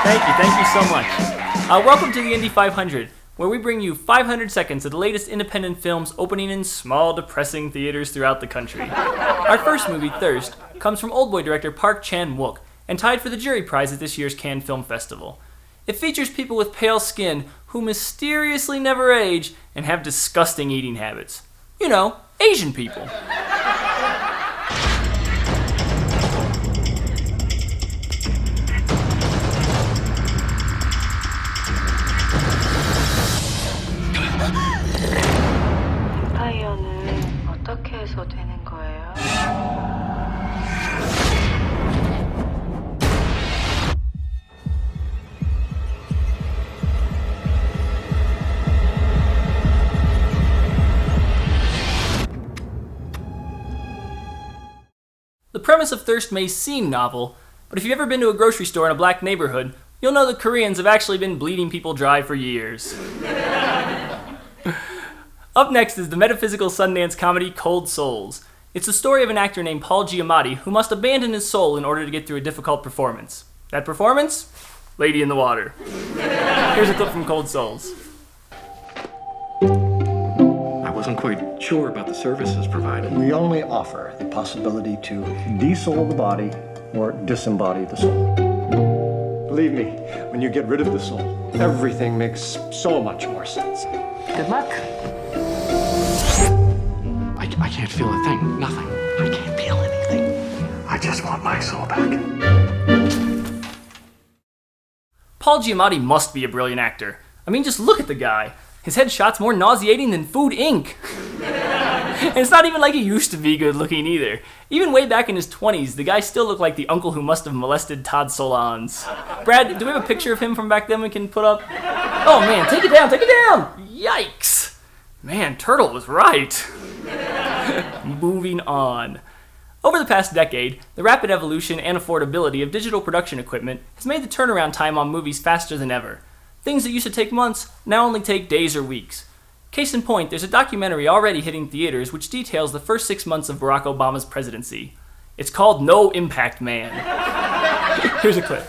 Thank you so much. Welcome to the Indy 500, where we bring you 500 seconds of the latest independent films opening in small, depressing theaters throughout the country. Our first movie, Thirst, comes from Oldboy director Park Chan-wook, and tied for the jury prize at this year's Cannes Film Festival. It features people with pale skin who mysteriously never age and have disgusting eating habits. You know, Asian people. 파이어는 어떻게 해서 되는 거예요? The premise of Thirst may seem novel, but if you've ever been to a grocery store in a black neighborhood, you'll know that Koreans have actually been bleeding people dry for years. Up next is the metaphysical Sundance comedy Cold Souls. It's the story of an actor named Paul Giamatti who must abandon his soul in order to get through a difficult performance. That performance? Lady in the Water. Here's a clip from Cold Souls. I wasn't quite sure about the services provided. We only offer the possibility to de-soul the body or disembody the soul. Believe me, when you get rid of the soul, everything makes so much more sense. Good luck. I can't feel a thing. Nothing. I can't feel anything. I just want my soul back. Paul Giamatti must be a brilliant actor. I mean, just look at the guy. His headshot's more nauseating than Food Inc. And it's not even like he used to be good looking either. Even way back in his 20s, the guy still looked like the uncle who must have molested Todd Solondz. Brad, do we have a picture of him from back then we can put up? Oh man, take it down! Yikes! Man, Turtle was right. Moving on. Over the past decade, the rapid evolution and affordability of digital production equipment has made the turnaround time on movies faster than ever. Things that used to take months now only take days or weeks. Case in point, there's a documentary already hitting theaters which details the first 6 months of Barack Obama's presidency. It's called No Impact Man. Here's a clip.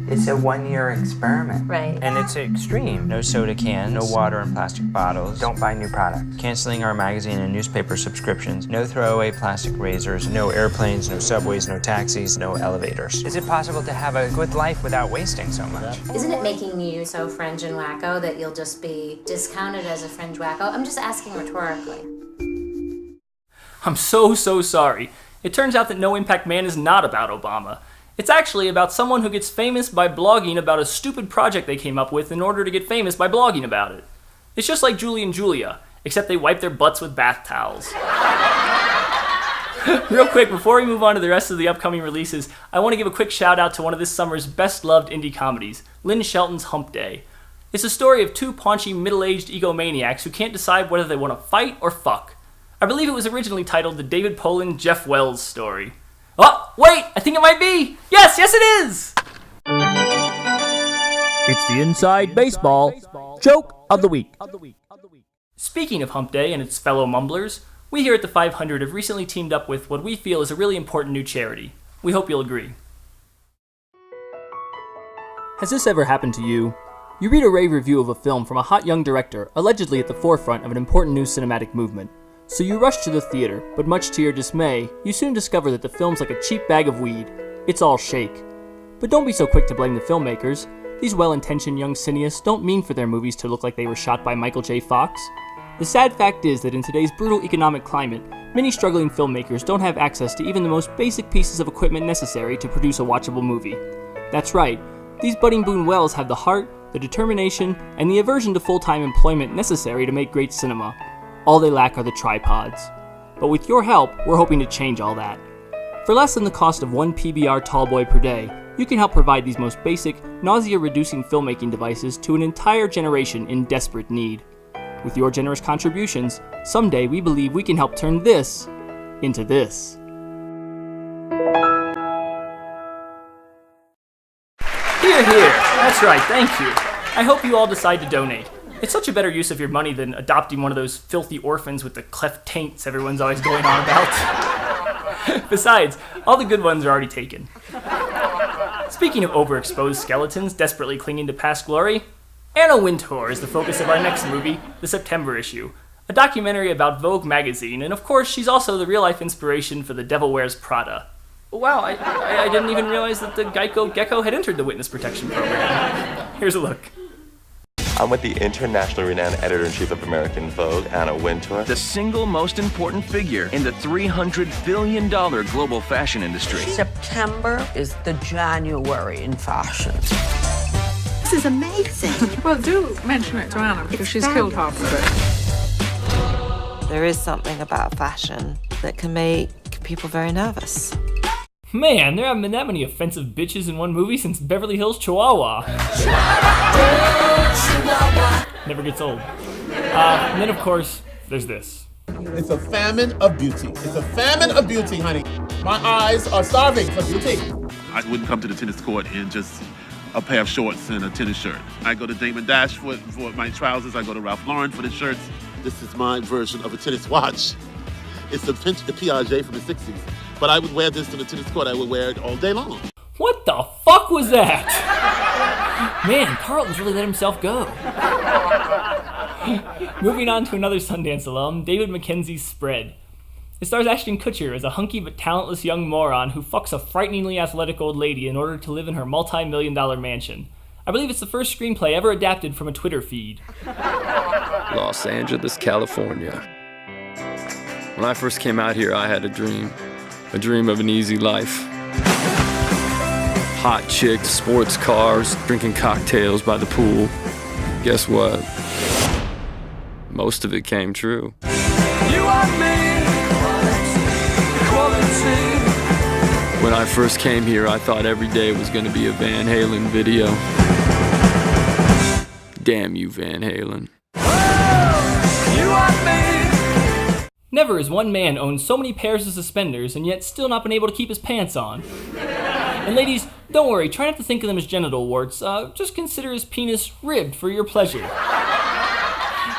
It's a 1-year experiment. Right. And it's extreme. No soda cans, no water in plastic bottles. Don't buy new products. Canceling our magazine and newspaper subscriptions. No throwaway plastic razors. No airplanes, no subways, no taxis, no elevators. Is it possible to have a good life without wasting so much? Isn't it making you so fringe and wacko that you'll just be discounted as a fringe wacko? I'm just asking rhetorically. I'm so sorry. It turns out that No Impact Man is not about Obama. It's actually about someone who gets famous by blogging about a stupid project they came up with in order to get famous by blogging about it. It's just like Julie and Julia, except they wipe their butts with bath towels. Real quick, before we move on to the rest of the upcoming releases, I want to give a quick shout out to one of this summer's best-loved indie comedies, Lynn Shelton's Hump Day. It's a story of two paunchy, middle-aged egomaniacs who can't decide whether they want to fight or fuck. I believe it was originally titled The David Poland, Jeff Wells Story. Oh, wait! I think it might be! Yes, it is! It's the Inside Baseball Joke of the Week. Speaking of Hump Day and its fellow mumblers, we here at the 500 have recently teamed up with what we feel is a really important new charity. We hope you'll agree. Has this ever happened to you? You read a rave review of a film from a hot young director allegedly at the forefront of an important new cinematic movement. So you rush to the theater, but much to your dismay, you soon discover that the film's like a cheap bag of weed. It's all shake. But don't be so quick to blame the filmmakers. These well-intentioned young cineasts don't mean for their movies to look like they were shot by Michael J. Fox. The sad fact is that in today's brutal economic climate, many struggling filmmakers don't have access to even the most basic pieces of equipment necessary to produce a watchable movie. That's right, these budding Boone Wells have the heart, the determination, and the aversion to full-time employment necessary to make great cinema. All they lack are the tripods. But with your help, we're hoping to change all that. For less than the cost of one PBR tallboy per day, you can help provide these most basic, nausea-reducing filmmaking devices to an entire generation in desperate need. With your generous contributions, someday we believe we can help turn this into this. Hear, hear. That's right, thank you. I hope you all decide to donate. It's such a better use of your money than adopting one of those filthy orphans with the cleft taints everyone's always going on about. Besides, all the good ones are already taken. Speaking of overexposed skeletons desperately clinging to past glory, Anna Wintour is the focus of our next movie, the September issue, a documentary about Vogue magazine, and of course she's also the real-life inspiration for The Devil Wears Prada. Wow, I didn't even realize that the Geico Gecko had entered the witness protection program. Here's a look. I'm with the internationally renowned editor-in-chief of American Vogue, Anna Wintour. The single most important figure in the $300 billion global fashion industry. September is the January in fashion. This is amazing. Well, do mention it to Anna because she's killed half of it. There is something about fashion that can make people very nervous. Man, there haven't been that many offensive bitches in one movie since Beverly Hills Chihuahua. Never gets old. And then, of course, there's this. It's a famine of beauty. It's a famine of beauty, honey. My eyes are starving for beauty. I wouldn't come to the tennis court in just a pair of shorts and a tennis shirt. I go to Damon Dash for my trousers. I go to Ralph Lauren for the shirts. This is my version of a tennis watch. It's the Piaget from the 60s. But I would wear this to the tennis court. I would wear it all day long. What the fuck was that? Man, Carlton's really let himself go. Moving on to another Sundance alum, David Mackenzie's Spread. It stars Ashton Kutcher as a hunky but talentless young moron who fucks a frighteningly athletic old lady in order to live in her multi-million-dollar mansion. I believe it's the first screenplay ever adapted from a Twitter feed. Los Angeles, California. When I first came out here, I had a dream of an easy life. Hot chicks, sports cars, drinking cocktails by the pool. Guess what? Most of it came true. You and me, quality. When I first came here, I thought every day was going to be a Van Halen video. Damn you, Van Halen. You and me. Never has one man owned so many pairs of suspenders and yet still not been able to keep his pants on. And ladies, don't worry, try not to think of them as genital warts. Just consider his penis ribbed for your pleasure.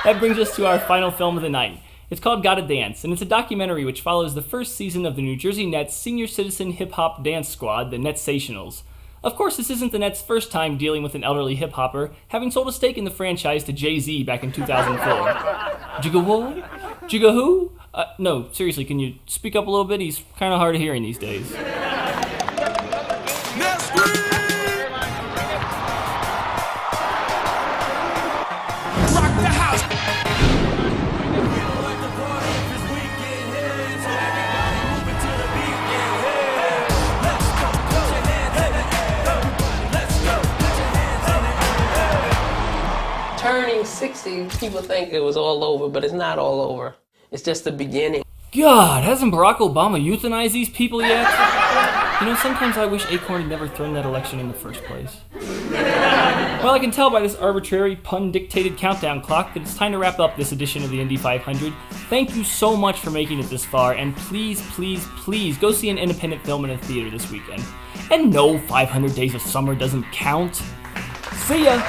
That brings us to our final film of the night. It's called Gotta Dance, and it's a documentary which follows the first season of the New Jersey Nets senior citizen hip-hop dance squad, the Netsationals. Of course, this isn't the Nets' first time dealing with an elderly hip-hopper, having sold a stake in the franchise to Jay-Z back in 2004. Jigga what? Jigga who? No, seriously, can you speak up a little bit? He's kind of hard of hearing these days. Rock the house. Turning 60, people think it was all over, but it's not all over. It's just the beginning. God, hasn't Barack Obama euthanized these people yet? You know, sometimes I wish Acorn had never thrown that election in the first place. Well, I can tell by this arbitrary, pun-dictated countdown clock that it's time to wrap up this edition of the Indy 500. Thank you so much for making it this far, and please, please, please go see an independent film in a theater this weekend. And no, 500 Days of Summer doesn't count. See ya!